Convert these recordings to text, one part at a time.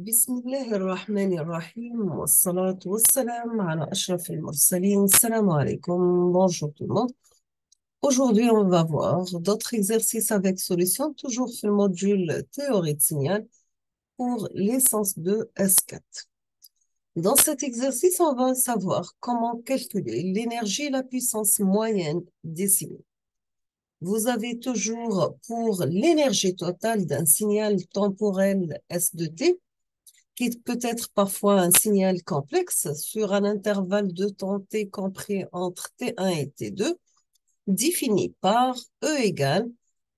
بسم الله الرحمن الرحيم والصلاة والسلام على أشرف المرسلين. Salam alaikum. Bonjour tout le monde. Aujourd'hui, on va voir d'autres exercices avec solution, toujours sur le module théorie de signal pour l'essence de S4. Dans cet exercice, on va savoir comment calculer l'énergie et la puissance moyenne des signaux. Vous avez toujours pour l'énergie totale d'un signal temporel S de t, qui peut être parfois un signal complexe sur un intervalle de temps t compris entre t1 et t2, défini par E égale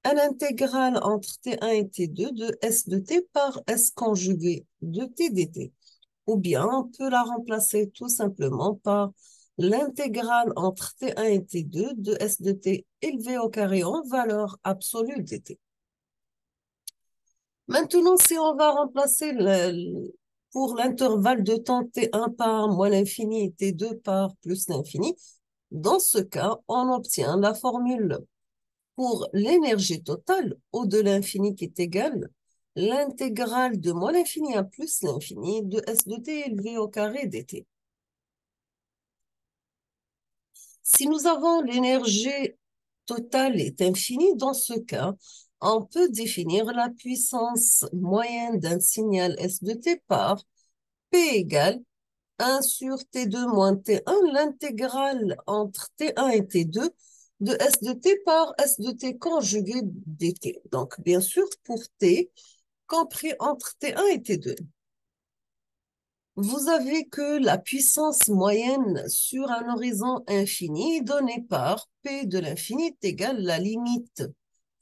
un intégral entre t1 et t2 de s de t par s conjugué de t dt. Ou bien on peut la remplacer tout simplement par l'intégrale entre t1 et t2 de s de t élevé au carré en valeur absolue dt. Maintenant, si on va remplacer pour l'intervalle de temps t1 par moins l'infini et t2 par plus l'infini, dans ce cas, on obtient la formule pour l'énergie totale au de l'infini qui est égale l'intégrale de moins l'infini à plus l'infini de s de t élevé au carré dt. Si nous avons l'énergie totale est infinie, dans ce cas, on peut définir la puissance moyenne d'un signal S de t par P égale 1 sur T2 moins T1, l'intégrale entre T1 et T2 de S de t par S de t conjugué dt. Donc, bien sûr, pour T, compris entre T1 et T2. Vous avez que la puissance moyenne sur un horizon infini est donnée par P de l'infini est égale la limite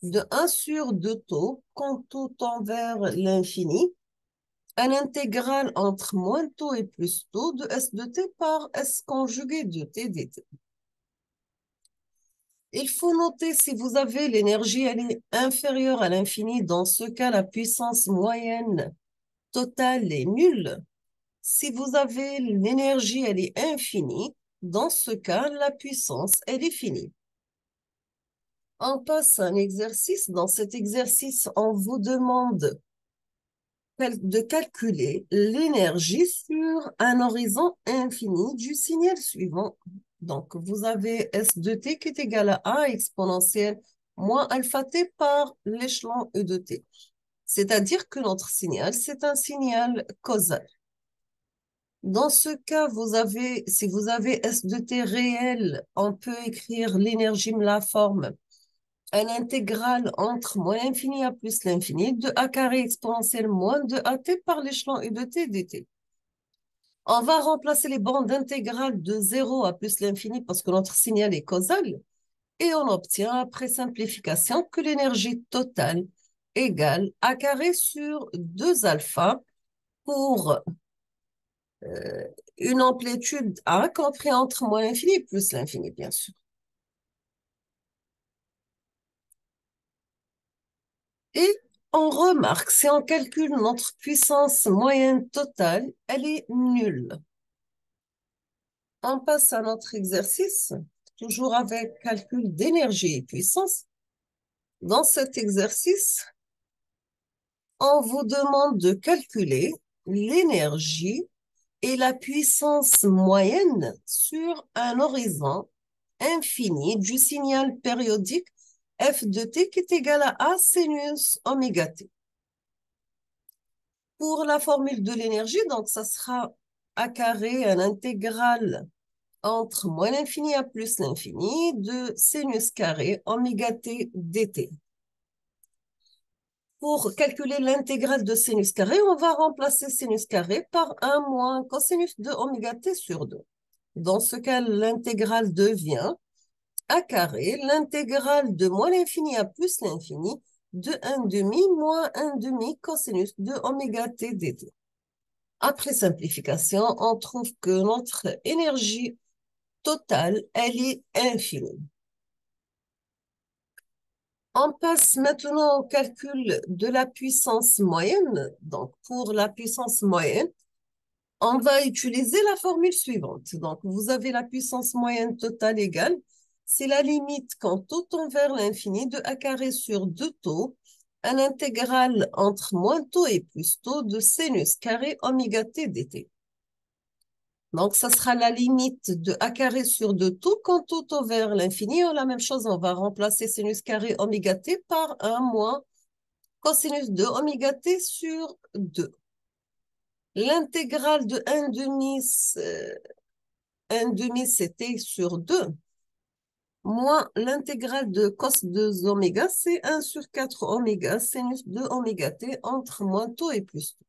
de 1 sur 2 taux, quand taux tend vers l'infini, un intégral entre moins taux et plus taux de S de t par S conjugué de t dt. Il faut noter si vous avez l'énergie elle est inférieure à l'infini, dans ce cas la puissance moyenne totale est nulle. Si vous avez l'énergie elle est infinie, dans ce cas la puissance elle est finie. On passe à un exercice. Dans cet exercice, on vous demande de calculer l'énergie sur un horizon infini du signal suivant. Donc, vous avez S de t qui est égal à A exponentielle moins alpha t par l'échelon E de t. C'est-à-dire que notre signal, c'est un signal causal. Dans ce cas, si vous avez S de t réel, on peut écrire l'énergie de la forme un intégral entre moins l'infini à plus l'infini de a carré exponentielle moins de at par l'échelon U de t dt. On va remplacer les bandes d'intégrale de 0 à plus l'infini parce que notre signal est causal et on obtient après simplification que l'énergie totale égale a carré sur 2 alpha pour une amplitude A compris entre moins l'infini et plus l'infini, bien sûr. Et on remarque, si on calcule notre puissance moyenne totale, elle est nulle. On passe à notre exercice, toujours avec calcul d'énergie et puissance. Dans cet exercice, on vous demande de calculer l'énergie et la puissance moyenne sur un horizon infini du signal périodique f de t qui est égal à A sinus oméga t. Pour la formule de l'énergie, donc ça sera A carré, un intégral entre moins l'infini à plus l'infini de sinus carré oméga t dt. Pour calculer l'intégrale de sinus carré, on va remplacer sinus carré par 1 moins cosinus de oméga t sur 2. Dans ce cas, l'intégrale devient A carré, l'intégrale de moins l'infini à plus l'infini de 1 demi moins 1 demi cosinus de oméga t dt. Après simplification, on trouve que notre énergie totale, elle est infinie. On passe maintenant au calcul de la puissance moyenne. Donc, pour la puissance moyenne, on va utiliser la formule suivante. Donc, vous avez la puissance moyenne totale égale, c'est la limite quand taux tend vers l'infini de a carré sur 2 taux un intégral entre moins taux et plus taux de sinus carré oméga t dt. Donc, ça sera la limite de a carré sur 2 tout quand tout tend vers l'infini. La même chose, on va remplacer sinus carré oméga t par 1 moins cosinus de oméga t sur 2. L'intégrale de 1 demi, c'était sur 2, moins l'intégrale de cos de oméga, c'est 1 sur 4 oméga, sinus de oméga t entre moins taux et plus taux.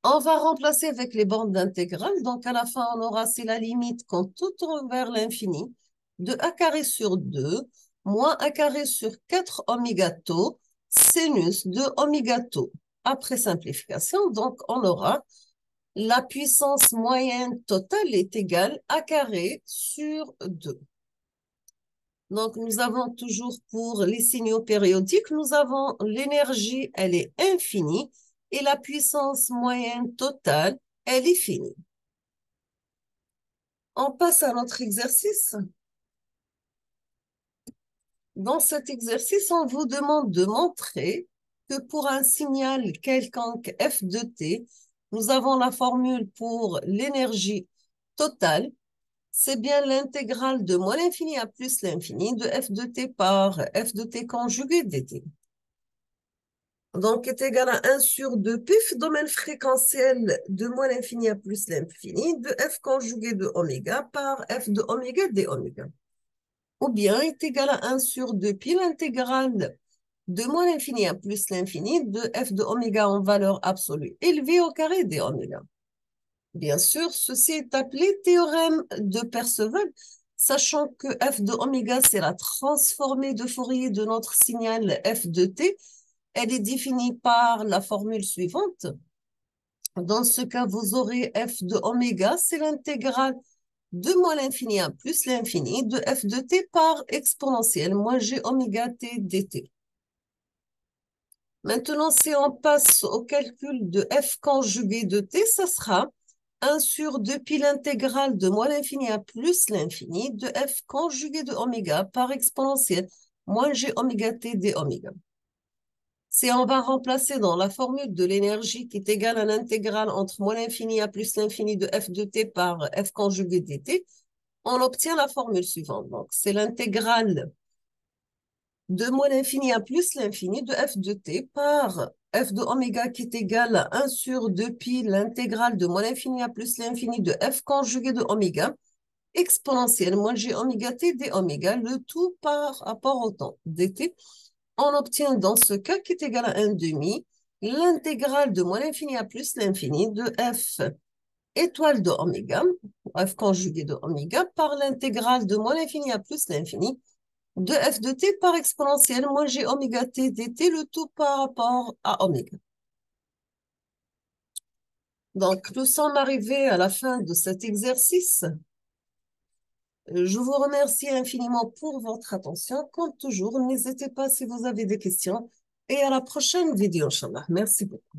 On va remplacer avec les bornes d'intégrale. Donc, à la fin, on aura, c'est la limite quand tout tend vers l'infini, de a carré sur 2, moins a carré sur 4 oméga tau, sinus de oméga tau. Après simplification, donc, on aura la puissance moyenne totale est égale à carré sur 2. Donc, nous avons toujours pour les signaux périodiques, nous avons l'énergie, elle est infinie, et la puissance moyenne totale, elle est finie. On passe à notre exercice. Dans cet exercice, on vous demande de montrer que pour un signal quelconque f de t, nous avons la formule pour l'énergie totale. C'est bien l'intégrale de moins l'infini à plus l'infini de f de t par f de t conjugué dt. Donc, est égal à 1 sur 2 pif, domaine fréquentiel de moins l'infini à plus l'infini de f conjugué de oméga par f de oméga d oméga. Ou bien est égal à 1 sur 2 pi l'intégrale de moins l'infini à plus l'infini de f de oméga en valeur absolue élevée au carré d oméga. Bien sûr, ceci est appelé théorème de Perceval, sachant que f de oméga, c'est la transformée de Fourier de notre signal f de t. Elle est définie par la formule suivante. Dans ce cas, vous aurez f de oméga, c'est l'intégrale de moins l'infini à plus l'infini de f de t par exponentielle moins g oméga t dt. Maintenant, si on passe au calcul de f conjugué de t, ça sera 1 sur 2 pi l'intégrale de moins l'infini à plus l'infini de f conjugué de oméga par exponentielle moins g oméga t d oméga. Si on va remplacer dans la formule de l'énergie qui est égale à l'intégrale entre moins l'infini à plus l'infini de f de t par f conjugué dt, on obtient la formule suivante. Donc, c'est l'intégrale de moins l'infini à plus l'infini de f de t par f de oméga qui est égal à 1 sur 2 pi l'intégrale de moins l'infini à plus l'infini de f conjugué de oméga exponentielle moins g oméga t d oméga, le tout par rapport au temps dt. On obtient dans ce cas qui est égal à 1 demi l'intégrale de moins l'infini à plus l'infini de f étoile de oméga, f conjugué de oméga, par l'intégrale de moins l'infini à plus l'infini de f de t par exponentielle moins g oméga t dt, le tout par rapport à oméga. Donc, nous sommes arrivés à la fin de cet exercice. Je vous remercie infiniment pour votre attention. Comme toujours, n'hésitez pas si vous avez des questions. Et à la prochaine vidéo, Inch'Allah. Merci beaucoup.